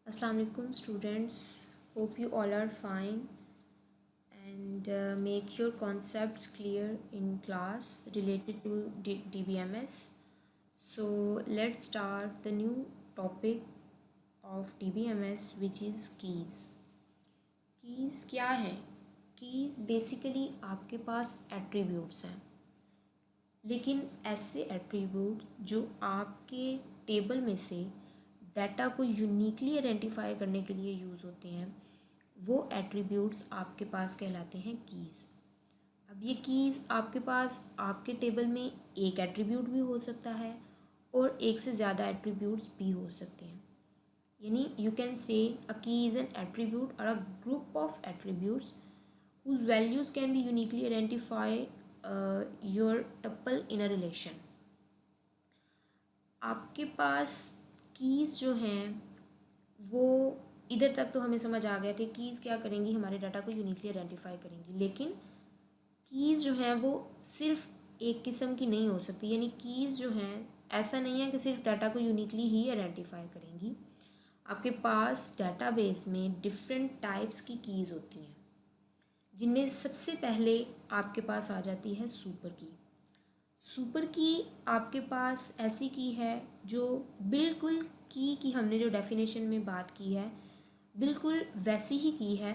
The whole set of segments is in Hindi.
Assalamu alaikum students, hope you all are fine and make your concepts clear in class related to DBMS. So let's start the new topic of DBMS, which is keys. Keys क्या है? Keys basically आपके पास attributes हैं, लेकिन ऐसे एट्रीब्यूट जो आपके टेबल में से डाटा को यूनिकली आइडेंटिफाई करने के लिए यूज़ होते हैं, वो एट्रीब्यूट्स आपके पास कहलाते हैं कीज़। अब ये कीज़ आपके पास आपके टेबल में एक एट्रीब्यूट भी हो सकता है और एक से ज़्यादा एट्रीब्यूट्स भी हो सकते हैं। यानी यू कैन से अ की इज़ एन एट्रीब्यूट और a group of attributes whose values can be uniquely identify your tuple in a relation। आपके पास कीज़ जो हैं वो इधर तक तो हमें समझ आ गया कि कीज़ क्या करेंगी, हमारे डाटा को यूनिकली आइडेंटिफाई करेंगी, लेकिन कीज़ जो हैं वो सिर्फ एक किस्म की नहीं हो सकती। यानी कीज़ जो हैं ऐसा नहीं है कि सिर्फ डाटा को यूनिकली ही आइडेंटिफाई करेंगी। आपके पास डाटाबेस में डिफरेंट टाइप्स की कीज़ होती हैं, जिनमें सबसे पहले आपके पास आ जाती है सुपर की। सुपर की आपके पास ऐसी की है जो बिल्कुल की हमने जो डेफिनेशन में बात की है बिल्कुल वैसी ही की है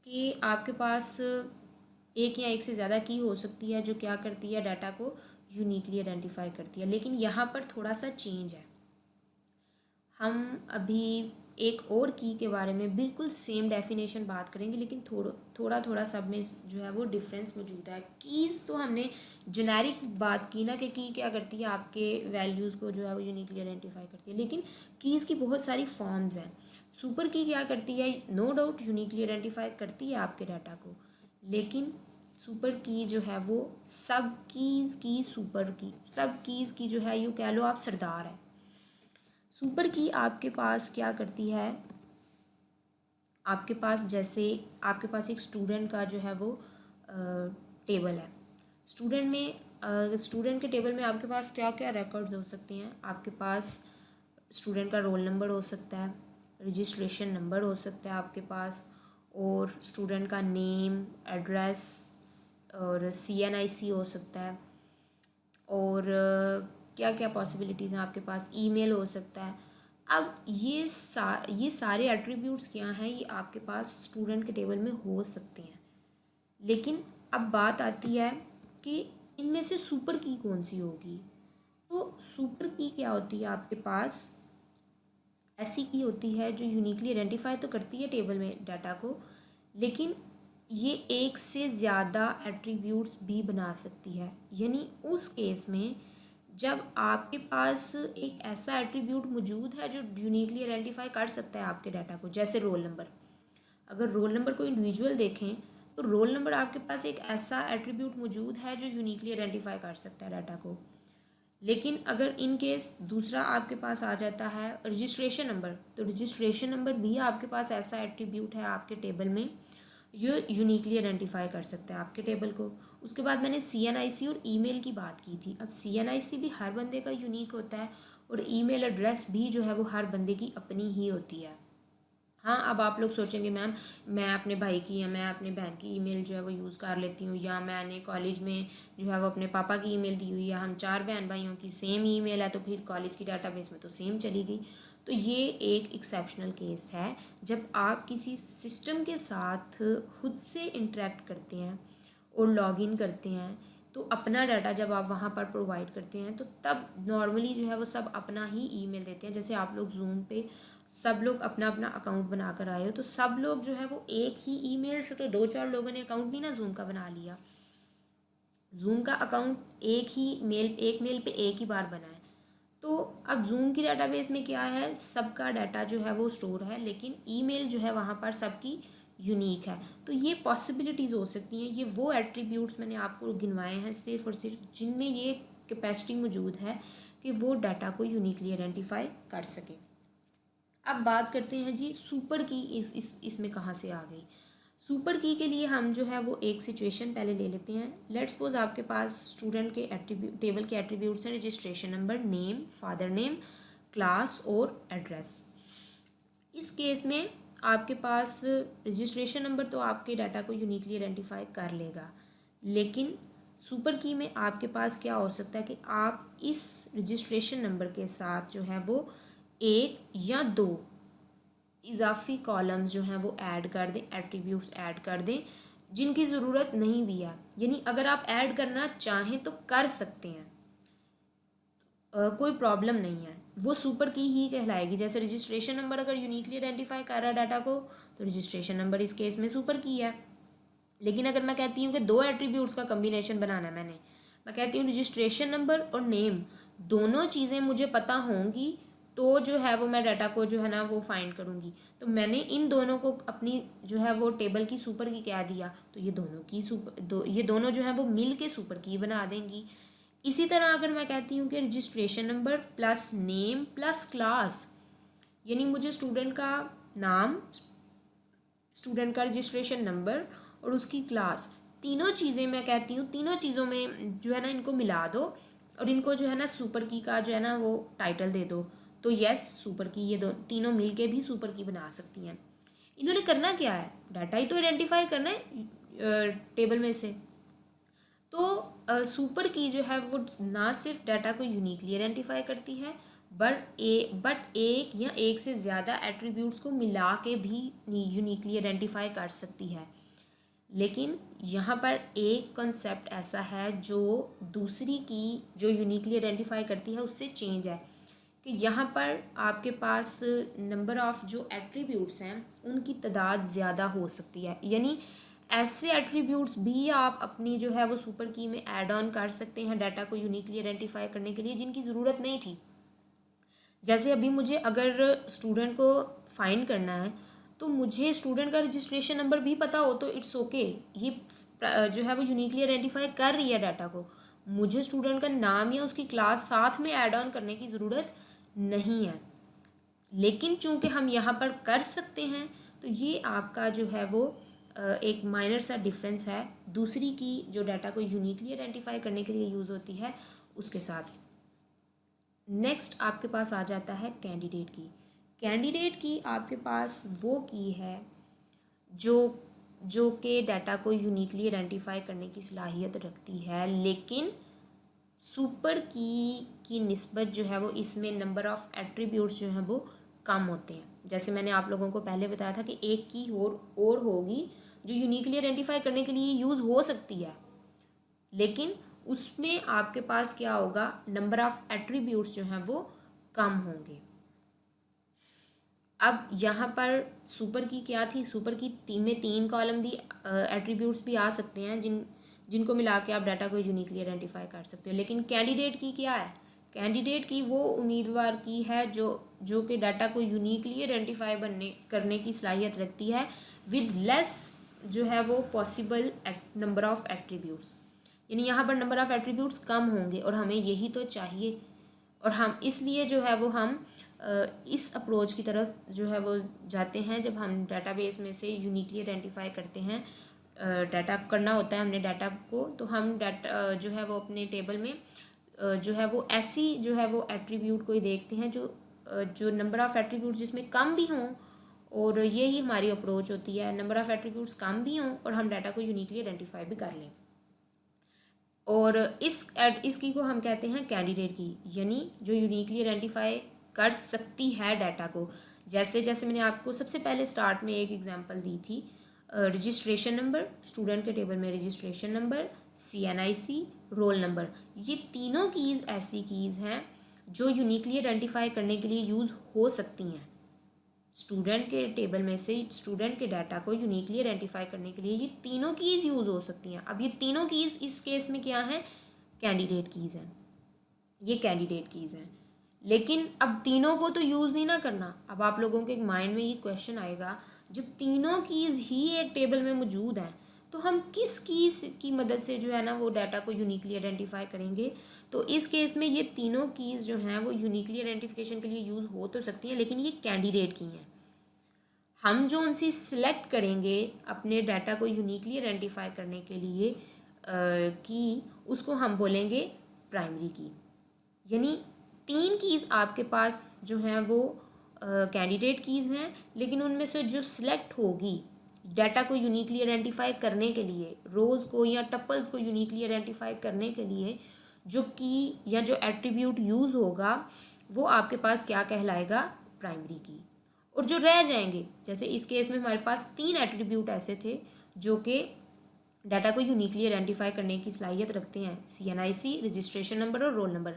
कि आपके पास एक या एक से ज़्यादा की हो सकती है जो क्या करती है, डाटा को यूनिकली आइडेंटिफाई करती है। लेकिन यहाँ पर थोड़ा सा चेंज है। हम अभी एक और की के बारे में बिल्कुल सेम डेफिनेशन बात करेंगे, लेकिन थोड़ा सब में जो है वो डिफरेंस मौजूद है। कीज़ तो हमने जेनेरिक बात की ना कि की क्या करती है, आपके वैल्यूज़ को जो है वो यूनिकली आइडेंटिफाई करती है, लेकिन कीज़ की बहुत सारी फॉर्म्स हैं। सुपर की क्या करती है, नो डाउट यूनिकली आइडेंटिफाई करती है आपके डाटा को, लेकिन सुपर की जो है वो सब कीज़ की सुपर की, सब कीज़ की जो है यूँ कह लो आप सरदार है। सुपर की आपके पास क्या करती है, आपके पास जैसे आपके पास एक स्टूडेंट का जो है वो टेबल है। स्टूडेंट के टेबल में आपके पास क्या क्या रिकॉर्ड्स हो सकते हैं। आपके पास स्टूडेंट का रोल नंबर हो सकता है, रजिस्ट्रेशन नंबर हो सकता है आपके पास, और स्टूडेंट का नेम, एड्रेस और CNIC हो सकता है, और क्या क्या पॉसिबिलिटीज़ हैं आपके पास, ईमेल हो सकता है। अब ये सारे एट्रीब्यूट्स क्या हैं, ये आपके पास स्टूडेंट के टेबल में हो सकते हैं, लेकिन अब बात आती है कि इनमें से सुपर की कौन सी होगी। तो सुपर की क्या होती है, आपके पास ऐसी की होती है जो यूनिकली आइडेंटिफाई तो करती है टेबल में डाटा को, लेकिन ये एक से ज़्यादा एट्रीब्यूट्स भी बना सकती है। यानी उस केस में जब आपके पास एक ऐसा एट्रीब्यूट मौजूद है जो यूनिकली आइडेंटिफाई कर सकता है आपके डाटा को, जैसे रोल नंबर। अगर रोल नंबर को इंडिविजुअल देखें तो रोल नंबर आपके पास एक ऐसा एट्रीब्यूट मौजूद है जो यूनिकली आइडेंटिफाई कर सकता है डाटा को। लेकिन अगर इन केस दूसरा आपके पास आ जाता है रजिस्ट्रेशन नंबर, तो रजिस्ट्रेशन नंबर भी आपके पास ऐसा एट्रीब्यूट है आपके टेबल में जो यूनिकली आइडेंटिफाई कर सकता है आपके टेबल को। उसके बाद मैंने CNIC और ईमेल की बात की थी। अब CNIC भी हर बंदे का यूनिक होता है और ईमेल एड्रेस भी जो है वो हर बंदे की अपनी ही होती है। हाँ, अब आप लोग सोचेंगे मैम मैं अपने भाई की या मैं अपने बहन की ईमेल जो है वो यूज़ कर लेती हूँ, या मैंने कॉलेज में जो है वो अपने पापा की ईमेल दी हुई है, हम 4 बहन भाइयों की सेम ईमेल है, तो फिर कॉलेज की डाटाबेस में तो सेम चली गई। तो ये एक एक्सेप्शनल केस है जब आप किसी सिस्टम के साथ खुद से इंटरेक्ट करते हैं और लॉगिन करते हैं, तो अपना डाटा जब आप वहाँ पर प्रोवाइड करते हैं तो तब नॉर्मली जो है वो सब अपना ही ईमेल देते हैं। जैसे आप लोग जूम पे सब लोग अपना अपना अकाउंट बना कर आए हो, तो सब लोग जो है वो एक ही ईमेल से, तो 2-4 लोगों ने अकाउंट नहीं ना जूम का बना लिया। जूम का अकाउंट एक मेल पे एक ही बार बना है। तो अब जूम की डाटाबेस में क्या है, सबका डाटा जो है वो स्टोर है, लेकिन ईमेल जो है वहाँ पर सबकी यूनिक है। तो ये पॉसिबिलिटीज़ हो सकती हैं, ये वो एट्रीब्यूट्स मैंने आपको गिनवाए हैं सिर्फ और सिर्फ जिनमें ये कैपेसिटी मौजूद है कि वो डाटा को यूनिकली आइडेंटिफाई कर सके। अब बात करते हैं जी सुपर की इसमें कहाँ से आ गई। सुपर की के लिए हम जो है वो एक सिचुएशन पहले ले लेते हैं। लेट्स सपोज आपके पास स्टूडेंट के टेबल के एट्रीब्यूट्स हैं registration number, name, father name, class और एड्रेस। इस केस में आपके पास रजिस्ट्रेशन नंबर तो आपके डाटा को यूनिकली आइडेंटिफाई कर लेगा, लेकिन सुपर की में आपके पास क्या हो सकता है कि आप इस रजिस्ट्रेशन नंबर के साथ जो है वो एक या दो इजाफी कॉलम्स जो हैं वो ऐड कर दें, एट्रीब्यूट्स ऐड कर दें जिनकी ज़रूरत नहीं भी है। यानी अगर आप ऐड करना चाहें तो कर सकते हैं, कोई प्रॉब्लम नहीं है, वो सुपर की ही कहलाएगी। जैसे रजिस्ट्रेशन नंबर अगर यूनिकली आइडेंटिफाई कर रहा है डाटा को तो रजिस्ट्रेशन नंबर इस केस में सुपर की है। लेकिन अगर मैं कहती हूँ कि दो एट्रीब्यूट्स का कम्बिनेशन बनाना है, मैं कहती हूँ रजिस्ट्रेशन नंबर और नेम दोनों चीज़ें मुझे पता होंगी तो जो है वो मैं डाटा को जो है ना वो फाइंड करूँगी, तो मैंने इन दोनों को अपनी जो है वो टेबल की सुपर की कह दिया, तो ये दोनों जो है वो मिल के सुपर की बना देंगी। इसी तरह अगर मैं कहती हूँ कि registration number plus name plus class, यानी मुझे स्टूडेंट का नाम, स्टूडेंट का रजिस्ट्रेशन नंबर और उसकी क्लास, तीनों चीज़ें मैं कहती हूँ, तीनों चीज़ों में जो है ना इनको मिला दो और इनको जो है ना सुपर की का जो है ना वो टाइटल दे दो, तो यस सुपर की ये तीनों मिल के भी सुपर की बना सकती हैं। इन्होंने करना क्या है, डाटा ही तो आइडेंटिफाई करना है टेबल में से। तो सुपर की जो है वो ना सिर्फ डाटा को यूनिकली आइडेंटिफाई करती है बट एक या एक से ज़्यादा एट्रीब्यूट्स को मिला के भी यूनिकली आइडेंटिफाई कर सकती है। लेकिन यहाँ पर एक कॉन्सेप्ट ऐसा है जो दूसरी की जो यूनिकली आइडेंटिफाई करती है उससे चेंज है, कि यहाँ पर आपके पास नंबर ऑफ़ जो एट्रीब्यूट्स हैं उनकी तादाद ज़्यादा हो सकती है। यानी ऐसे एट्रीब्यूट्स भी आप अपनी जो है वो सुपर की में ऐड ऑन कर सकते हैं डाटा को यूनिकली आइडेंटिफाई करने के लिए जिनकी ज़रूरत नहीं थी। जैसे अभी मुझे अगर स्टूडेंट को फाइंड करना है तो मुझे स्टूडेंट का रजिस्ट्रेशन नंबर भी पता हो तो इट्स ओके, ये जो है वो यूनिकली आइडेंटिफाई कर रही है डाटा को, मुझे स्टूडेंट का नाम या उसकी क्लास साथ में ऐड ऑन करने की ज़रूरत नहीं है। लेकिन चूंकि हम यहाँ पर कर सकते हैं तो ये आपका जो है वो एक माइनर सा डिफरेंस है दूसरी की जो डाटा को यूनिकली आइडेंटिफाई करने के लिए यूज़ होती है उसके साथ। नेक्स्ट आपके पास आ जाता है कैंडिडेट की। कैंडिडेट की आपके पास वो की है जो कि डाटा को यूनिकली आइडेंटिफाई करने की सलाहियत रखती है, लेकिन सुपर की निस्बत जो है वो इसमें नंबर ऑफ़ एट्रीब्यूट्स जो हैं वो कम होते हैं। जैसे मैंने आप लोगों को पहले बताया था कि एक की और होगी जो यूनिकली आइडेंटिफाई करने के लिए यूज़ हो सकती है, लेकिन उसमें आपके पास क्या होगा, नंबर ऑफ़ एट्रीब्यूट्स जो हैं वो कम होंगे। अब यहाँ पर सुपर की क्या थी, सुपर की में 3 कॉलम भी एट्रीब्यूट्स भी आ सकते हैं जिनको मिला के आप डाटा को यूनिकली आइडेंटिफाई कर सकते हो। लेकिन कैंडिडेट की क्या है, कैंडिडेट की वो उम्मीदवार की है जो कि डाटा को यूनिकली आइडेंटिफाई करने की सलाहियत रखती है विद लेस जो है वो पॉसिबल नंबर ऑफ़ एट्रीब्यूट्स। यानी यहाँ पर नंबर ऑफ़ एट्रीब्यूट्स कम होंगे और हमें यही तो चाहिए, और हम इसलिए जो है वो हम इस अप्रोच की तरफ जो है वो जाते हैं जब हम डाटाबेस में से यूनिकली आइडेंटिफाई करते हैं, डाटा करना होता है हमने डाटा को, तो हम डाटा जो है वो अपने टेबल में जो है वो ऐसी जो है वो एट्रीब्यूट को ही देखते हैं जो नंबर ऑफ़ एट्रीब्यूट जिसमें कम भी हों, और यही हमारी अप्रोच होती है, नंबर ऑफ़ एट्रीब्यूट्स कम भी हों और हम डाटा को यूनिकली आइडेंटिफाई भी कर लें। और इसकी को हम कहते हैं कैंडिडेट की, यानी जो यूनिकली आइडेंटिफाई कर सकती है डाटा को। जैसे जैसे मैंने आपको सबसे पहले स्टार्ट में एक एग्जांपल दी थी, रजिस्ट्रेशन नंबर, स्टूडेंट के टेबल में registration number, CNIC, roll number, ये तीनों कीज़ ऐसी कीज़ हैं जो यूनिकली आइडेंटिफाई करने के लिए यूज़ हो सकती हैं। स्टूडेंट के टेबल में से स्टूडेंट के डाटा को यूनिकली आइडेंटिफाई करने के लिए ये तीनों कीज़ यूज़ हो सकती हैं। अब ये तीनों कीज़ इस केस में क्या हैं, कैंडिडेट कीज़ हैं, ये कैंडिडेट कीज़ हैं। लेकिन अब तीनों को तो यूज़ नहीं ना करना। अब आप लोगों के माइंड में ये क्वेश्चन आएगा, जब तीनों कीज़ ही एक टेबल में मौजूद हैं तो हम किस कीज़ की मदद से जो है ना वो डाटा को यूनिकली आइडेंटिफाई करेंगे। तो इस केस में ये तीनों कीज़ जो हैं वो यूनिकली आइडेंटिफिकेशन के लिए यूज़ हो तो सकती हैं, लेकिन ये कैंडिडेट की हैं। हम जो उनसे सिलेक्ट करेंगे अपने डाटा को यूनिकली आइडेंटिफाई करने के लिए की, उसको हम बोलेंगे प्राइमरी की। यानी 3 कीज़ आपके पास जो हैं वो कैंडिडेट कीज़ हैं, लेकिन उनमें से जो सिलेक्ट होगी डाटा को यूनिकली आइडेंटिफाई करने के लिए, रोज़ को या टपल्स को यूनिकली आइडेंटिफाई करने के लिए जो की या जो एट्रीब्यूट यूज़ होगा वो आपके पास क्या कहलाएगा, प्राइमरी की। और जो रह जाएंगे, जैसे इस केस में हमारे पास 3 एट्रीब्यूट ऐसे थे जो कि डाटा को यूनिकली आइडेंटिफाई करने की सलाहियत रखते हैं, CNIC, रजिस्ट्रेशन नंबर और रोल नंबर।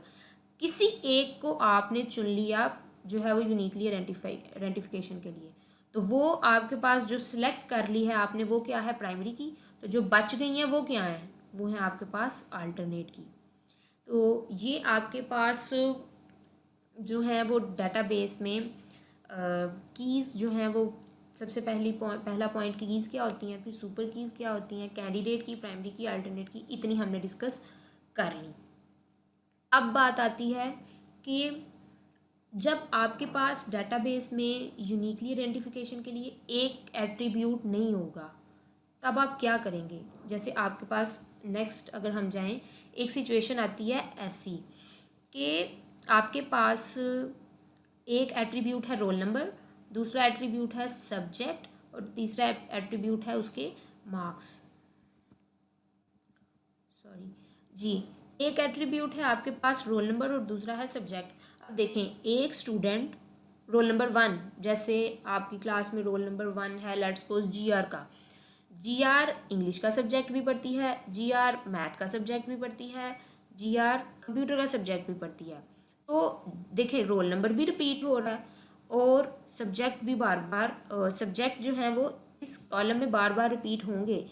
किसी एक को आपने चुन लिया जो है वो यूनिकली आइडेंटिफिकेशन के लिए, तो वो आपके पास जो सिलेक्ट कर ली है आपने वो क्या है, प्राइमरी की। तो जो बच गई हैं वो क्या हैं, वो हैं आपके पास अल्टरनेट की। तो ये आपके पास जो है वो डेटाबेस में कीज़ जो हैं वो सबसे पहला पॉइंट कीज़ क्या होती हैं, फिर सुपर कीज़ क्या होती हैं, कैंडिडेट की, प्राइमरी की, अल्टरनेट की, इतनी हमने डिस्कस कर ली। अब बात आती है कि जब आपके पास डेटाबेस में यूनिकली आइडेंटिफिकेशन के लिए एक एट्रीब्यूट नहीं होगा तब आप क्या करेंगे। जैसे आपके पास नेक्स्ट अगर हम जाएं, एक सिचुएशन आती है ऐसी कि आपके पास एक एट्रीब्यूट है रोल नंबर, दूसरा एट्रीब्यूट है सब्जेक्ट और तीसरा एट्रीब्यूट है उसके मार्क्स। सॉरी जी, एक एट्रीब्यूट है आपके पास रोल नंबर और दूसरा है सब्जेक्ट। अब देखें, एक स्टूडेंट रोल नंबर 1, जैसे आपकी क्लास में रोल नंबर 1 है, लेट्स सपोज GR का, GR इंग्लिश का सब्जेक्ट भी पढ़ती है, GR मैथ का सब्जेक्ट भी पढ़ती है, GR कंप्यूटर का सब्जेक्ट भी पढ़ती है। तो देखें, रोल नंबर भी रिपीट हो रहा है और सब्जेक्ट भी बार बार, सब्जेक्ट जो है वो इस कॉलम में बार बार रिपीट होंगे।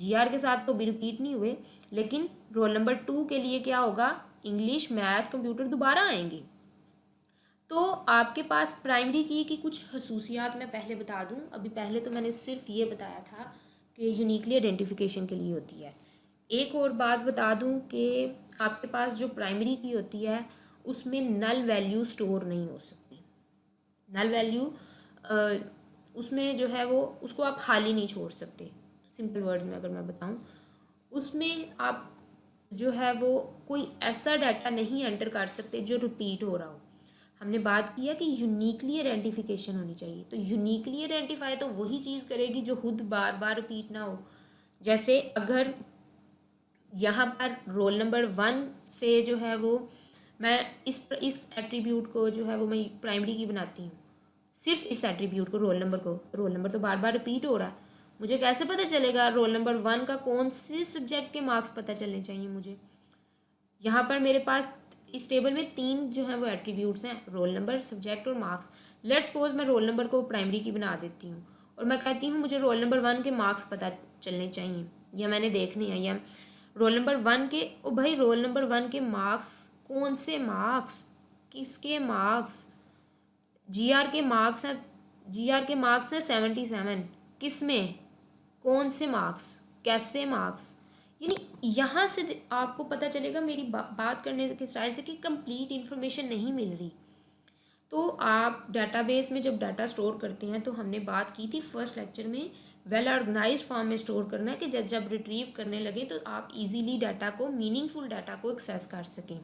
GR के साथ तो भी रिपीट नहीं हुए, लेकिन रोल नंबर 2 के लिए क्या होगा, इंग्लिश मैथ कंप्यूटर दोबारा आएंगे। तो आपके पास प्राइमरी की कुछ खसूसियात मैं पहले बता दूं। अभी पहले तो मैंने सिर्फ ये बताया था कि यूनिकली आइडेंटिफिकेशन के लिए होती है। एक और बात बता दूं कि आपके पास जो प्राइमरी की होती है उसमें नल वैल्यू स्टोर नहीं हो सकती। नल वैल्यू उसमें जो है वो उसको आप खाली नहीं छोड़ सकते। सिंपल वर्ड्स में अगर मैं बताऊं, उसमें आप जो है वो कोई ऐसा डाटा नहीं एंटर कर सकते जो रिपीट हो रहा हो। हमने बात किया कि यूनिकली आइडेंटिफिकेशन होनी चाहिए, तो यूनिकली आइडेंटिफाई तो वही चीज़ करेगी जो खुद बार बार रिपीट ना हो। जैसे अगर यहाँ पर रोल नंबर 1 से जो है वो मैं इस एट्रीब्यूट को जो है वो मैं प्राइमरी की बनाती हूँ, सिर्फ इस एट्रीब्यूट को, रोल नंबर तो बार बार रिपीट हो रहा है, मुझे कैसे पता चलेगा रोल नंबर 1 का कौन से सब्जेक्ट के मार्क्स पता चलने चाहिए मुझे। यहाँ पर मेरे पास इस टेबल में 3 जो है वो एट्रीब्यूट्स हैं, रोल नंबर, सब्जेक्ट और मार्क्स। लेट्स सपोज मैं रोल नंबर को प्राइमरी की बना देती हूँ और मैं कहती हूँ मुझे रोल नंबर 1 के मार्क्स पता चलने चाहिए या मैंने देखने हैं, या रोल नंबर 1 के, ओ भाई रोल नंबर 1 के मार्क्स, कौन से मार्क्स, किसके मार्क्स, GR के मार्क्स हैं, GR के मार्क्स हैं 77, किस में, कौन से मार्क्स, कैसे मार्क्स। यानी यहाँ से आपको पता चलेगा मेरी बात करने के स्टाइल से कि कंप्लीट इन्फॉर्मेशन नहीं मिल रही। तो आप डाटाबेस में जब डाटा स्टोर करते हैं, तो हमने बात की थी फर्स्ट लेक्चर में, वेल ऑर्गेनाइज्ड फॉर्म में स्टोर करना है कि जब रिट्रीव करने लगे तो आप इजीली डाटा को, मीनिंगफुल डाटा को एक्सेस कर सकें।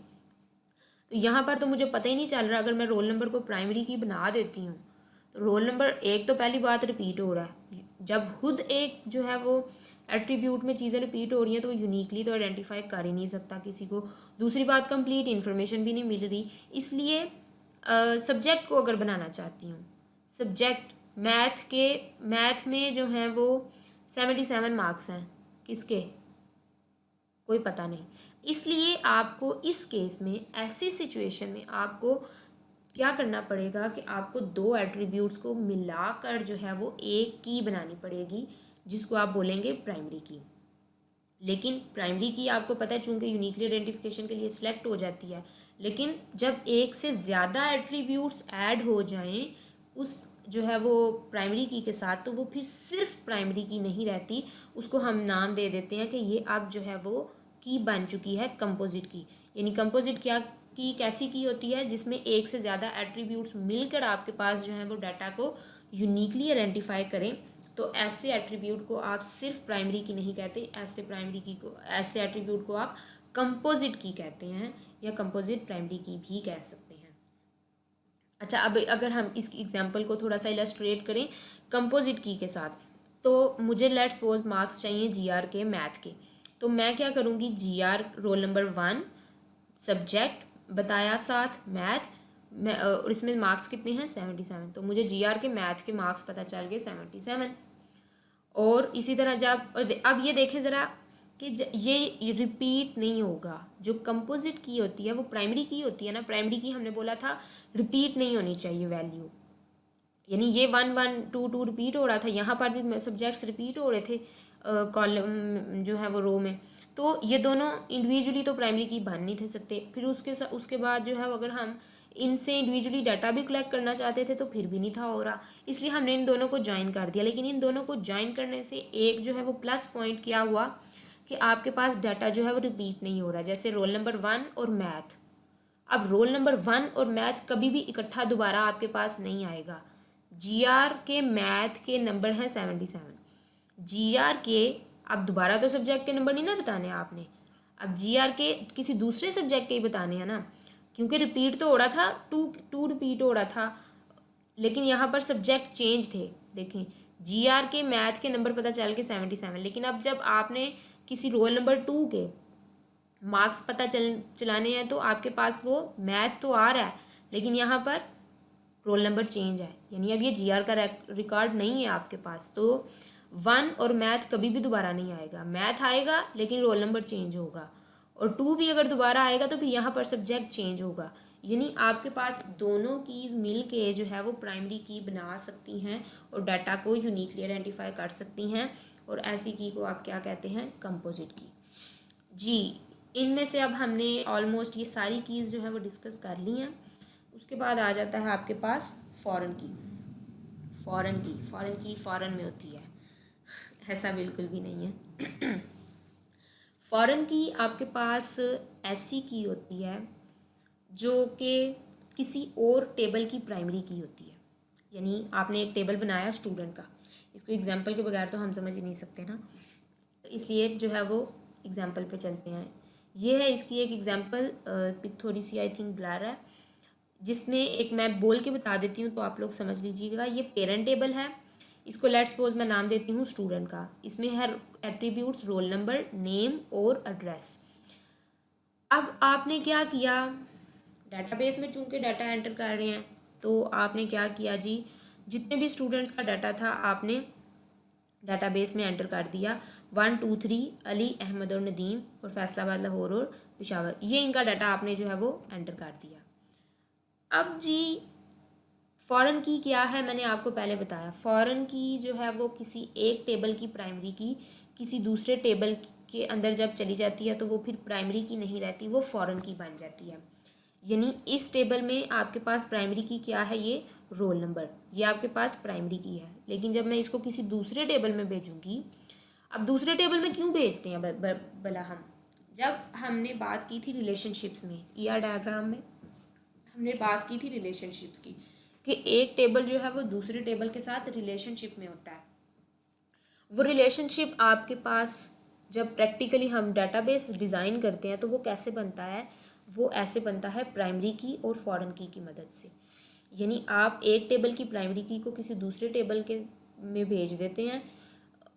तो यहाँ पर तो मुझे पता ही नहीं चल रहा, अगर मैं रोल नंबर को प्राइमरी की बना देती हूँ तो रोल नंबर 1 तो पहली बात रिपीट हो रहा है। जब खुद एक जो है वो एट्रीब्यूट में चीज़ें रिपीट हो रही हैं तो वो यूनिकली तो आइडेंटिफाई कर ही नहीं सकता किसी को। दूसरी बात, कंप्लीट इन्फॉर्मेशन भी नहीं मिल रही। इसलिए सब्जेक्ट को अगर बनाना चाहती हूँ, सब्जेक्ट मैथ में जो हैं वो 77 मार्क्स हैं, किसके, कोई पता नहीं। इसलिए आपको इस केस में, ऐसी सिचुएशन में आपको क्या करना पड़ेगा कि आपको 2 एट्रीब्यूट्स को मिलाकर जो है वो एक की बनानी पड़ेगी, जिसको आप बोलेंगे प्राइमरी की। लेकिन प्राइमरी की आपको पता है चूँकि यूनिकली आइडेंटिफिकेशन के लिए सिलेक्ट हो जाती है, लेकिन जब एक से ज़्यादा एट्रीब्यूट्स ऐड हो जाएं उस जो है वो प्राइमरी की के साथ, तो वो फिर सिर्फ प्राइमरी की नहीं रहती, उसको हम नाम दे देते हैं कि ये अब जो है वो की बन चुकी है कंपोजिट की। यानी कंपोजिट क्या की, कैसी की होती है, जिसमें एक से ज़्यादा एट्रीब्यूट्स मिलकर आपके पास जो है वो डाटा को यूनिकली आइडेंटिफाई करें। तो ऐसे एट्रीब्यूट को आप सिर्फ प्राइमरी की नहीं कहते, ऐसे एट्रीब्यूट को आप कंपोजिट की कहते हैं या कंपोजिट प्राइमरी की भी कह सकते हैं। अच्छा, अब अगर हम इस एग्जांपल को थोड़ा सा इलस्ट्रेट करें कंपोजिट की के साथ, तो मुझे लेट्स सपोज मार्क्स चाहिए जीआर के मैथ के, तो मैं क्या करूँगी, जीआर रोल नंबर 1 सब्जेक्ट बताया साथ मैथ, और इसमें मार्क्स कितने हैं 77, तो मुझे जीआर के मैथ के मार्क्स पता चल गए 77। और इसी तरह जब अब ये देखें ज़रा कि ये रिपीट नहीं होगा। जो कंपोजिट की होती है वो प्राइमरी की होती है ना, प्राइमरी की हमने बोला था रिपीट नहीं होनी चाहिए वैल्यू, यानी ये 1 1 2 2 रिपीट हो रहा था, यहाँ पर भी सब्जेक्ट्स रिपीट हो रहे थे कॉलम जो है वो रो में, तो ये दोनों इंडिविजुअली तो प्राइमरी की बन नहीं थे सकते। फिर उसके बाद जो है अगर हम इनसे इंडिविजुअली डाटा भी कलेक्ट करना चाहते थे तो फिर भी नहीं था हो रहा, इसलिए हमने इन दोनों को ज्वाइन कर दिया। लेकिन इन दोनों को ज्वाइन करने से एक जो है वो प्लस पॉइंट क्या हुआ कि आपके पास डाटा जो है वो रिपीट नहीं हो रहा, जैसे रोल नंबर 1 और मैथ। अब रोल नंबर 1 और मैथ कभी भी इकट्ठा दोबारा आपके पास नहीं आएगा। जीआर के मैथ के नंबर हैं 77, जीआर के अब दोबारा तो सब्जेक्ट के नंबर नहीं ना बताने आपने, अब जीआर के किसी दूसरे सब्जेक्ट के ही बताने हैं ना, क्योंकि रिपीट तो हो रहा था, टू टू रिपीट हो रहा था, लेकिन यहाँ पर सब्जेक्ट चेंज थे। देखें, जीआर के मैथ के नंबर पता चल के 77, लेकिन अब जब आपने किसी रोल नंबर 2 के मार्क्स पता चलाने हैं तो आपके पास वो मैथ तो आ रहा है, लेकिन यहाँ पर रोल नंबर चेंज है, यानी अब ये जीआर का रिकॉर्ड नहीं है आपके पास, तो 1 और मैथ कभी भी दोबारा नहीं आएगा। मैथ आएगा लेकिन रोल नंबर चेंज होगा, और 2 भी अगर दोबारा आएगा तो फिर यहाँ पर सब्जेक्ट चेंज होगा। यानी आपके पास दोनों कीज़ मिल के जो है वो प्राइमरी की बना सकती हैं और डाटा को यूनिकली आइडेंटिफाई कर सकती हैं, और ऐसी की को आप क्या कहते हैं, कंपोजिट की। जी, इनमें से अब हमने ऑलमोस्ट ये सारी कीज़ जो है वो डिस्कस कर ली हैं। उसके बाद आ जाता है आपके पास फॉरेन की। फॉरेन में होती है, ऐसा बिल्कुल भी नहीं है। फॉरेन की आपके पास ऐसी की होती है जो कि किसी और टेबल की प्राइमरी की होती है। यानी आपने एक टेबल बनाया स्टूडेंट का, इसको एग्जांपल के बगैर तो हम समझ ही नहीं सकते ना, इसलिए जो है वो एग्जांपल पे चलते हैं। ये है इसकी एक एग्जांपल, थोड़ी सी आई थिंक ब्लर है, जिसमें एक मैं बोल के बता देती हूँ तो आप लोग समझ लीजिएगा। ये पेरेंट टेबल है, इसको लेट्स सपोज मैं नाम देती हूँ स्टूडेंट का, इसमें है एट्रीब्यूट्स रोल नंबर, नेम और एड्रेस। अब आपने क्या किया, डाटाबेस में चूंकि डाटा एंटर कर रहे हैं तो आपने क्या किया जी, जितने भी स्टूडेंट्स का डाटा था आपने डाटाबेस में एंटर कर दिया, 1 2 3 अली, अहमद और नदीम, और फैसलाबाद, लाहौर और पेशावर, ये इनका डाटा आपने जो है वो एंटर कर दिया। अब जी फॉरेन की क्या है, मैंने आपको पहले बताया, फॉरेन की जो है वो किसी एक टेबल की प्राइमरी की किसी दूसरे टेबल के अंदर जब चली जाती है तो वो फिर प्राइमरी की नहीं रहती, वो फॉरेन की बन जाती है। यानी इस टेबल में आपके पास प्राइमरी की क्या है, ये रोल नंबर, ये आपके पास प्राइमरी की है, लेकिन जब मैं इसको किसी दूसरे टेबल में भेजूंगी, अब दूसरे टेबल में क्यों भेजते हैं भला हम, जब हमने बात की थी रिलेशनशिप्स में, ईआर डायग्राम में हमने बात की थी रिलेशनशिप्स की, कि एक टेबल जो है वो दूसरे टेबल के साथ रिलेशनशिप में होता है। वो रिलेशनशिप आपके पास जब प्रैक्टिकली हम डेटाबेस डिज़ाइन करते हैं तो वो कैसे बनता है, वो ऐसे बनता है प्राइमरी की और फॉरेन की मदद से। यानी आप एक टेबल की प्राइमरी की को किसी दूसरे टेबल के में भेज देते हैं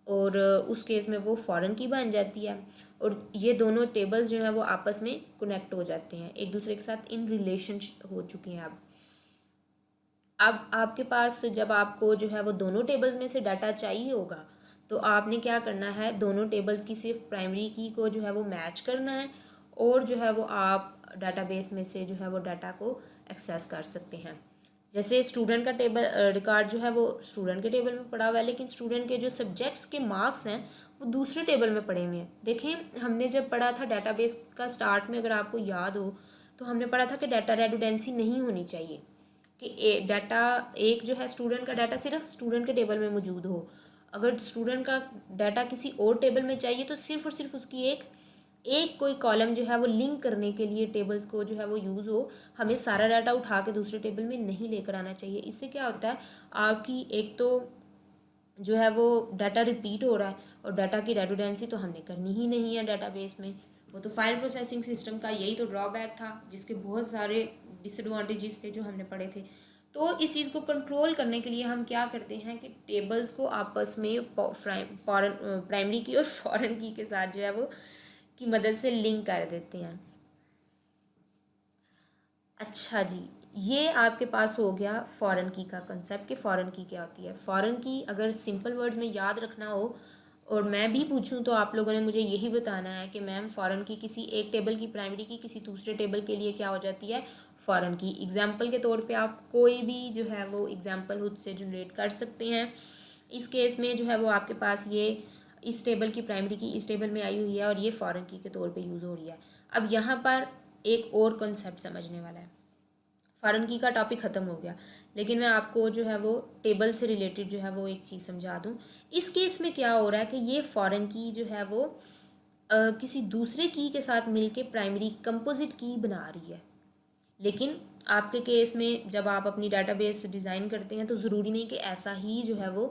और उस केस में वो फॉरेन की बन जाती है, और ये दोनों टेबल्स जो हैं वो आपस में कनेक्ट हो जाते हैं, एक दूसरे के साथ इन रिलेशन हो चुके हैं। अब आपके पास जब आपको जो है वो दोनों टेबल्स में से डाटा चाहिए होगा तो आपने क्या करना है, दोनों टेबल्स की सिर्फ प्राइमरी की को जो है वो मैच करना है, और जो है वो आप डाटाबेस में से जो है वो डाटा को एक्सेस कर सकते हैं। जैसे स्टूडेंट का टेबल रिकॉर्ड जो है वो स्टूडेंट के टेबल में पड़ा हुआ है, लेकिन स्टूडेंट के जो सब्जेक्ट्स के मार्क्स हैं वो दूसरे टेबल में पड़े हुए हैं। देखें, हमने जब पढ़ा था डाटाबेस का स्टार्ट में, अगर आपको याद हो तो हमने पढ़ा था कि डाटा रेडुडेंसी नहीं होनी चाहिए, कि डाटा एक जो है स्टूडेंट का डाटा सिर्फ स्टूडेंट के टेबल में मौजूद हो। अगर स्टूडेंट का डाटा किसी और टेबल में चाहिए तो सिर्फ और सिर्फ उसकी एक कोई कॉलम जो है वो लिंक करने के लिए टेबल्स को जो है वो यूज़ हो, हमें सारा डाटा उठा के दूसरे टेबल में नहीं लेकर आना चाहिए। इससे क्या होता है, आपकी एक तो जो है वो डाटा रिपीट हो रहा है, और डाटा की रेडुडेंसी तो हमने करनी ही नहीं है डाटाबेस में। वो तो फाइल प्रोसेसिंग सिस्टम का यही तो ड्रॉबैक था, जिसके बहुत सारे डिसएडवांटेजेस थे जो हमने पढ़े थे। तो इस चीज़ को कंट्रोल करने के लिए हम क्या करते हैं कि टेबल्स को आपस में प्राइमरी की और फॉरेन की के साथ जो है वो की मदद से लिंक कर देते हैं। अच्छा जी, ये आपके पास हो गया फॉरेन की का कंसेप्ट कि फॉरेन की क्या होती है। फॉरेन की अगर सिंपल वर्ड्स में याद रखना हो और मैं भी पूछूं तो आप लोगों ने मुझे यही बताना है कि मैम फॉरेन की किसी एक टेबल की प्राइमरी की किसी दूसरे टेबल के लिए क्या हो जाती है, फॉरेन की। एग्जाम्पल के तौर पे आप कोई भी जो है वो एग्जाम्पल खुद से जनरेट कर सकते हैं। इस केस में जो है वो आपके पास ये इस टेबल की प्राइमरी की इस टेबल में आई हुई है और ये फॉरेन की के तौर पे यूज़ हो रही है। अब यहाँ पर एक और कॉन्सेप्ट समझने वाला है। फॉरेन की का टॉपिक ख़त्म हो गया, लेकिन मैं आपको जो है वो टेबल से रिलेटेड जो है वो एक चीज़ समझा दूँ। इस केस में क्या हो रहा है कि ये फॉरेन की जो है वो किसी दूसरे की के साथ मिलके प्राइमरी कंपोजिट की बना रही है। लेकिन आपके केस में जब आप अपनी डाटाबेस डिज़ाइन करते हैं तो ज़रूरी नहीं कि ऐसा ही जो है वो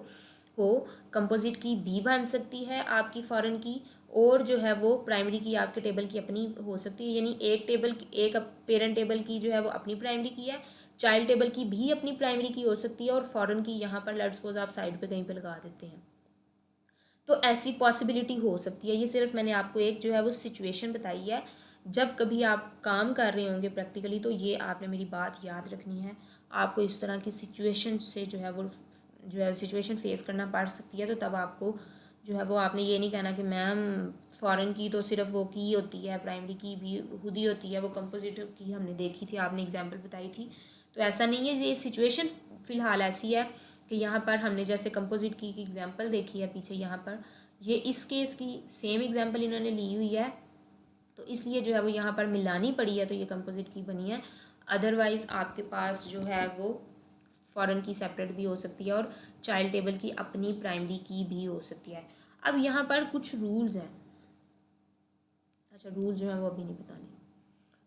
हो। कंपोजिट की भी बन सकती है आपकी फॉरेन की, और जो है वो प्राइमरी की आपके टेबल की अपनी हो सकती है। यानी एक टेबल एक पेरेंट टेबल की जो है वो अपनी प्राइमरी की है, चाइल्ड टेबल की भी अपनी प्राइमरी की हो सकती है, और फॉरेन की यहाँ पर लेट्स सपोज आप साइड पे कहीं पे लगा देते हैं। तो ऐसी पॉसिबिलिटी हो सकती है। ये सिर्फ मैंने आपको एक जो है वो सिचुएशन बताई है। जब कभी आप काम कर रहे होंगे प्रैक्टिकली तो ये आपने मेरी बात याद रखनी है। आपको इस तरह की सिचुएशन से जो है सिचुएशन फेस करना पड़ सकती है। तो तब आपको जो है वो आपने ये नहीं कहना कि मैम फॉरेन की तो सिर्फ वो की होती है, प्राइमरी की भी खुद ही होती है, वो कंपोजिट की हमने देखी थी, आपने एग्जाम्पल बताई थी। तो ऐसा नहीं है, ये सिचुएशन फ़िलहाल ऐसी है कि यहाँ पर हमने जैसे कंपोजिट की एग्जांपल देखी है पीछे, यहाँ पर ये इस केस की सेम एग्जांपल इन्होंने ली हुई है, तो इसलिए जो है वो यहाँ पर मिलानी पड़ी है, तो ये कंपोजिट की बनी है। अदरवाइज़ आपके पास जो है वो फॉरेन की सेपरेट भी हो सकती है और चाइल्ड टेबल की अपनी प्राइमरी की भी हो सकती है। अब यहाँ पर कुछ रूल्स हैं। अच्छा, रूल्स जो है वो अभी नहीं बताने,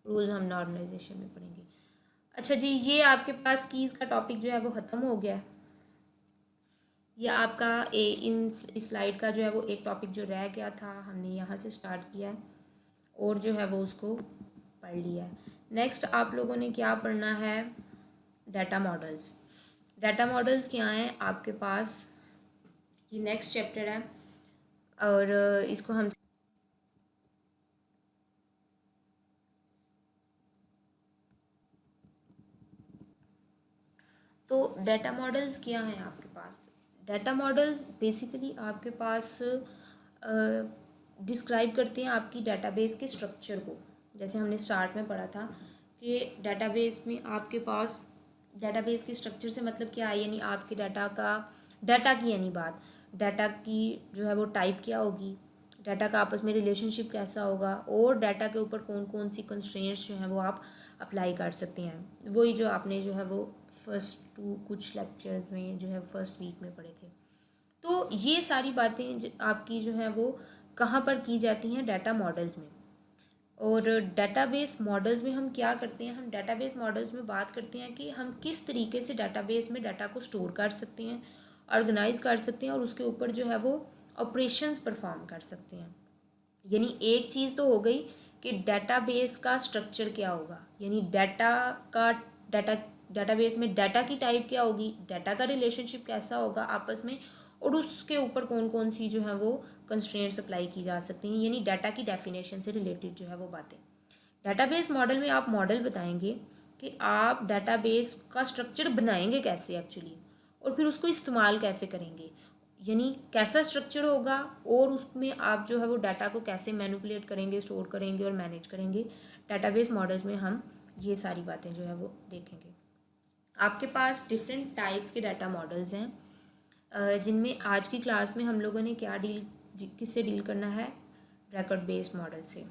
रूल्स हम नॉर्मलाइजेशन में पढ़ेंगे। अच्छा जी, ये आपके पास कीज़ का टॉपिक जो है वो ख़त्म हो गया है। ये आपका इन स्लाइड का जो है वो एक टॉपिक जो रह गया था हमने यहाँ से स्टार्ट किया है और जो है वो उसको पढ़ लिया है। नेक्स्ट आप लोगों ने क्या पढ़ना है, डाटा मॉडल्स। डाटा मॉडल्स क्या हैं आपके पास, ये नेक्स्ट चैप्टर है और इसको हम तो डाटा मॉडल्स क्या हैं आपके पास। डाटा मॉडल्स बेसिकली आपके पास डिस्क्राइब करते हैं आपकी डाटाबेस के स्ट्रक्चर को। जैसे हमने स्टार्ट में पढ़ा था कि डाटाबेस में आपके पास डाटाबेस के स्ट्रक्चर से मतलब क्या है, यानी आपके डाटा की यानी बात, डाटा की जो है वो टाइप क्या होगी, डाटा का आपस में रिलेशनशिप कैसा होगा, और डाटा के ऊपर कौन कौन सी कंस्ट्रेंट्स जो हैं वो आप अप्लाई कर सकते हैं। वही जो आपने जो है वो फर्स्ट कुछ लेक्चर में जो है फर्स्ट वीक में पढ़े थे। तो ये सारी बातें आपकी जो है वो कहाँ पर की जाती हैं, डाटा मॉडल्स में। और डाटाबेस मॉडल्स में हम क्या करते हैं, हम डाटाबेस मॉडल्स में बात करते हैं कि हम किस तरीके से डाटाबेस में डाटा को स्टोर कर सकते हैं, ऑर्गेनाइज कर सकते हैं और उसके ऊपर जो है वो ऑपरेशंस परफॉर्म कर सकते हैं। यानी एक चीज़ तो हो गई कि डाटाबेस का स्ट्रक्चर क्या होगा, यानी डाटाबेस में डाटा की टाइप क्या होगी, डाटा का रिलेशनशिप कैसा होगा आपस में, और उसके ऊपर कौन कौन सी जो है वो कंस्ट्रेंट्स अप्लाई की जा सकती हैं, यानी डाटा की डेफिनेशन से रिलेटेड जो है वो बातें। डाटाबेस मॉडल में आप मॉडल बताएंगे कि आप डाटाबेस का स्ट्रक्चर बनाएंगे कैसे एक्चुअली, और फिर उसको इस्तेमाल कैसे करेंगे, यानी कैसा स्ट्रक्चर होगा और उसमें आप जो है वो डाटा को कैसे मैनिपुलेट करेंगे, स्टोर करेंगे और मैनेज करेंगे। डाटाबेस मॉडल्स में हम ये सारी बातें जो है वो देखेंगे। आपके पास डिफरेंट टाइप्स के डाटा मॉडल्स हैं जिनमें आज की क्लास में हम लोगों ने किससे डील करना है, रिकॉर्ड बेस्ड मॉडल से।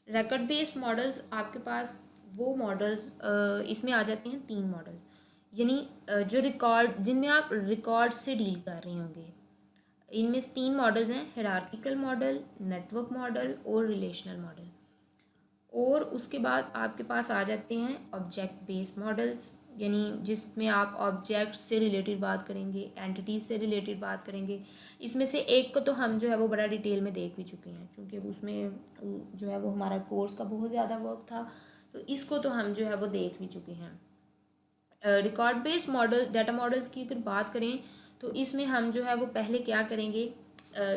रिकॉर्ड बेस्ड मॉडल्स आपके पास वो मॉडल्स इसमें आ जाते हैं 3 मॉडल्स, यानी जो रिकॉर्ड जिनमें आप रिकॉर्ड से डील कर रहे होंगे। इनमें 3 मॉडल्स हैं, हायरार्किकल मॉडल, नेटवर्क मॉडल और रिलेशनल मॉडल। और उसके बाद आपके पास आ जाते हैं ऑब्जेक्ट बेस्ड मॉडल्स, यानी जिसमें आप ऑब्जेक्ट से रिलेटेड बात करेंगे, एंटिटीज से रिलेटेड बात करेंगे। इसमें से एक को तो हम जो है वो बड़ा डिटेल में देख भी चुके हैं, क्योंकि उसमें जो है वो हमारा कोर्स का बहुत ज़्यादा वर्क था, तो इसको तो हम जो है वो देख भी चुके हैं। Record based model data models की अगर बात करें तो इसमें हम जो है वो पहले क्या करेंगे,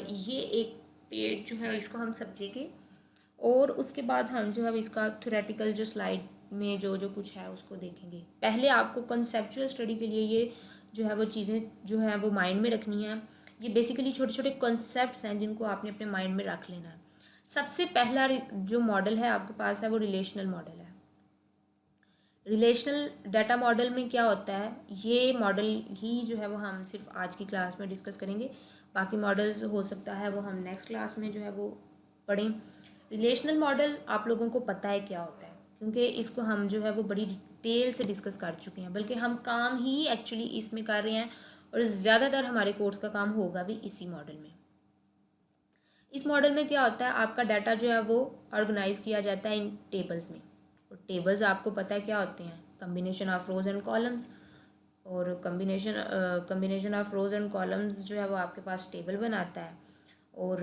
ये एक पेज जो है इसको हम समझेंगे और उसके बाद हम जो है इसका थ्योरेटिकल जो स्लाइड में जो जो कुछ है उसको देखेंगे। पहले आपको कंसेप्चुअल स्टडी के लिए ये जो है वो चीज़ें जो है वो माइंड में रखनी है। ये बेसिकली छोटे छोटे कॉन्सेप्ट्स हैं जिनको आपने अपने माइंड में रख लेना है। सबसे पहला जो मॉडल है आपके पास है वो रिलेशनल मॉडल है। रिलेशनल डाटा मॉडल में क्या होता है, ये मॉडल ही जो है वो हम सिर्फ आज की क्लास में डिस्कस करेंगे, बाकी मॉडल्स हो सकता है वो हम नेक्स्ट क्लास में जो है वो पढ़ें। रिलेशनल मॉडल आप लोगों को पता है क्या होता है, क्योंकि इसको हम जो है वो बड़ी डिटेल से डिस्कस कर चुके हैं, बल्कि हम काम ही एक्चुअली इसमें कर रहे हैं और ज़्यादातर हमारे कोर्स का काम होगा भी इसी मॉडल में। इस मॉडल में क्या होता है, आपका डाटा जो है वो ऑर्गेनाइज किया जाता है इन टेबल्स में। और टेबल्स आपको पता है क्या होते हैं, combination of rows and columns. और combination of rows and columns जो है वो आपके पास टेबल बनाता है। और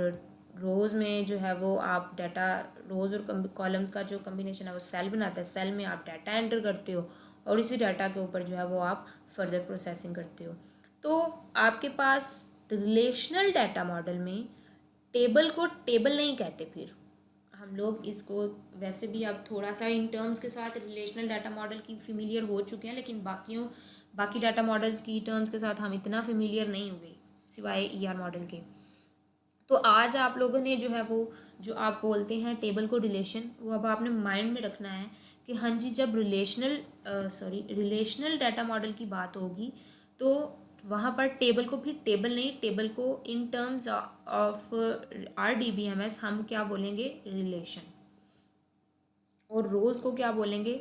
रोज़ में जो है वो आप डाटा, रोज़ और कॉलम्स का जो कम्बिनेशन है वो सेल बनाता है। सेल में आप डाटा एंटर करते हो और इसी डाटा के ऊपर जो है वो आप फर्दर प्रोसेसिंग करते हो। तो आपके पास रिलेशनल डाटा मॉडल में टेबल को टेबल नहीं कहते, फिर हम लोग इसको वैसे भी अब थोड़ा सा इन टर्म्स के साथ रिलेशनल डाटा मॉडल की फेमिलियर हो चुके हैं, लेकिन बाकी डाटा मॉडल्स की टर्म्स के साथ हम इतना फेमिलियर नहीं हुए सिवाय ईआर मॉडल के। तो आज आप लोगों ने जो है वो जो आप बोलते हैं टेबल को रिलेशन, वो अब आपने माइंड में रखना है कि हाँ जी, जब रिलेशनल डाटा मॉडल की बात होगी तो वहाँ पर टेबल को फिर टेबल नहीं, टेबल को इन टर्म्स ऑफ RDBMS हम क्या बोलेंगे, रिलेशन। और रोज़ को क्या बोलेंगे,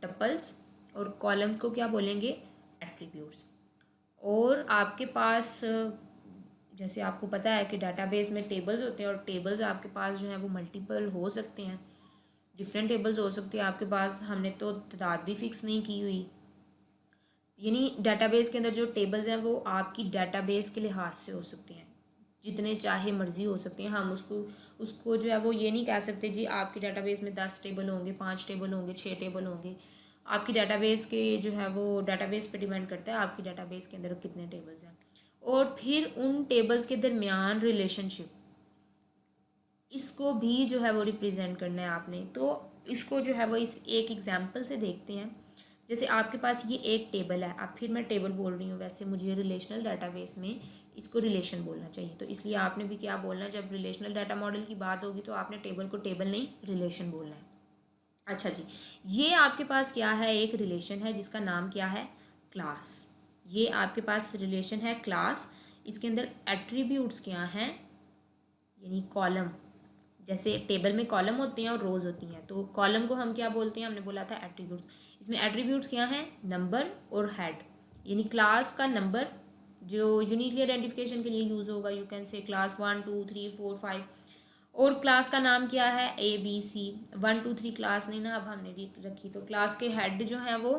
टपल्स। और कॉलम्स को क्या बोलेंगे, एट्रीब्यूट्स। और आपके पास जैसे आपको पता है कि डाटाबेस में टेबल्स होते हैं और टेबल्स आपके पास जो है वो मल्टीपल हो सकते हैं, डिफरेंट टेबल्स हो सकते हैं आपके पास। हमने तो तादाद भी फिक्स नहीं की हुई, यानी डाटाबेस के अंदर जो टेबल्स हैं वो आपकी डाटाबेस के लिहाज से हो सकते हैं, जितने चाहे मर्जी हो सकते हैं। हम उसको जो है वो ये नहीं कह सकते जी आपकी डाटाबेस में 10 टेबल होंगे, 5 टेबल होंगे, 6 टेबल होंगे। आपकी डाटाबेस के जो है वो डाटाबेस पे डिपेंड करता है आपकी डाटाबेस के अंदर कितने टेबल्स हैं। और फिर उन टेबल्स के दरमियान रिलेशनशिप, इसको भी जो है वो रिप्रेजेंट करना है आपने। तो इसको जो है वो इस एक एग्जांपल से देखते हैं। जैसे आपके पास ये एक टेबल है, अब फिर मैं टेबल बोल रही हूँ, वैसे मुझे रिलेशनल डाटाबेस में इसको रिलेशन बोलना चाहिए। तो इसलिए आपने भी क्या बोलना है, जब रिलेशनल डाटा मॉडल की बात होगी तो आपने टेबल को टेबल नहीं रिलेशन बोलना है। अच्छा जी, ये आपके पास क्या है, एक रिलेशन है जिसका नाम क्या है, क्लास। ये आपके पास रिलेशन है क्लास। इसके अंदर एट्रीब्यूट्स क्या हैं, यानी कॉलम। जैसे टेबल में कॉलम होते हैं और रोज़ होती हैं, तो कॉलम को हम क्या बोलते हैं, हमने बोला था एट्रीब्यूट्स। इसमें एट्रीब्यूट्स क्या हैं, नंबर और हेड, यानी क्लास का नंबर जो यूनिकली आइडेंटिफिकेशन के लिए यूज़ होगा। You can say class 1 2 3 4 5। और क्लास का नाम क्या है, ABC। 1 2 3 क्लास नहीं ना अब हमने रखी, तो क्लास के हेड जो हैं वो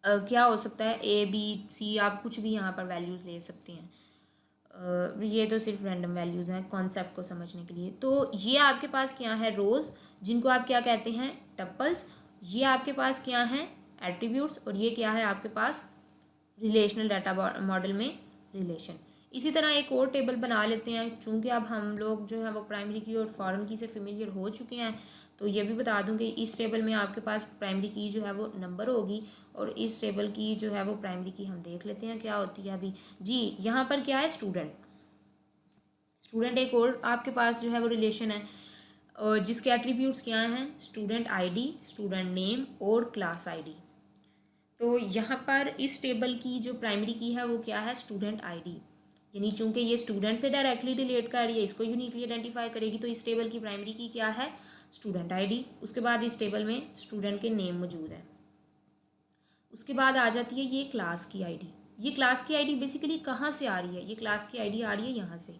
क्या हो सकता है, ABC। आप कुछ भी यहाँ पर वैल्यूज़ ले सकते हैं। ये तो सिर्फ रैंडम वैल्यूज़ हैं कॉन्सेप्ट को समझने के लिए। तो ये आपके पास क्या है, रोज़, जिनको आप क्या कहते हैं, टपल्स। ये आपके पास क्या हैं, एट्रीब्यूट्स। और ये क्या है आपके पास, रिलेशनल डाटा मॉडल में रिलेशन। इसी तरह एक और टेबल बना लेते हैं, चूँकि अब हम लोग जो है वो प्राइमरी की और फॉरेन की से फेमिलियर हो चुके हैं। तो ये भी बता दूं कि इस टेबल में आपके पास प्राइमरी की जो है वो नंबर होगी, और इस टेबल की जो है वो प्राइमरी की हम देख लेते हैं क्या होती है अभी जी। यहाँ पर क्या है, स्टूडेंट। स्टूडेंट एक और आपके पास जो है वो रिलेशन है, और जिसके एट्रीब्यूट्स क्या हैं, स्टूडेंट ID, स्टूडेंट नेम और क्लास ID। तो यहाँ पर इस टेबल की जो प्राइमरी की है वो क्या है, स्टूडेंट ID। यानी चूंकि ये स्टूडेंट से डायरेक्टली रिलेट कर रही है, इसको यूनिकली आइडेंटिफाई करेगी, तो इस टेबल की प्राइमरी की क्या है, स्टूडेंट ID। उसके बाद इस टेबल में स्टूडेंट के नेम मौजूद है। उसके बाद आ जाती है ये क्लास की ID। ये क्लास की ID बेसिकली कहाँ से आ रही है, ये क्लास की ID आ रही है यहाँ से,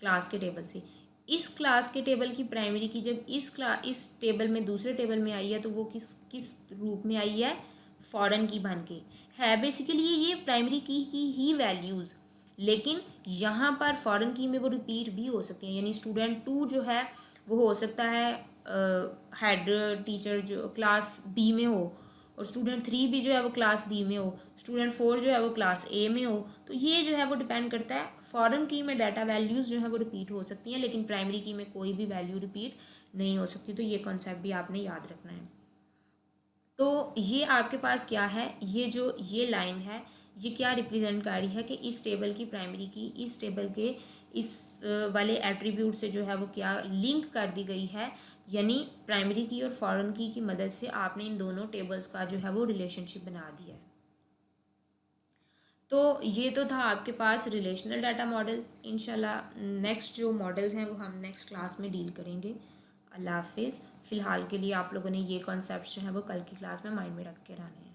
क्लास के टेबल से। इस क्लास के टेबल की प्राइमरी की जब इस टेबल में दूसरे टेबल में आई है, तो वो किस रूप में आई है, फॉरेन की बन के है। बेसिकली ये प्राइमरी की ही वैल्यूज़, लेकिन यहाँ पर फॉरेन की में वो रिपीट भी हो सकती हैं। यानी स्टूडेंट 2 जो है वो हो सकता है हेड टीचर जो क्लास B में हो, और स्टूडेंट 3 भी जो है वो क्लास बी में हो, स्टूडेंट 4 जो है वो क्लास ए में हो, तो ये जो है वो डिपेंड करता है। फॉरेन की में डाटा वैल्यूज़ जो है वो रिपीट हो सकती हैं, लेकिन प्राइमरी की में कोई भी वैल्यू रिपीट नहीं हो सकती। तो ये कॉन्सेप्ट भी आपने याद रखना है। तो ये आपके पास क्या है, ये लाइन है, ये क्या रिप्रेजेंट कर रही है कि इस टेबल की प्राइमरी की इस टेबल के इस वाले एट्रीब्यूट से जो है वो क्या लिंक कर दी गई है, यानी प्राइमरी की और फॉरेन की मदद से आपने इन दोनों टेबल्स का जो है वो रिलेशनशिप बना दिया है। तो ये तो था आपके पास रिलेशनल डाटा मॉडल। इंशाल्लाह नेक्स्ट जो मॉडल्स हैं वो हम नेक्स्ट क्लास में डील करेंगे। अल्लाह हाफिज़। फ़िलहाल के लिए आप लोगों ने ये कॉन्सेप्ट्स जो हैं वो कल की क्लास में माइंड में रख के रहने हैं।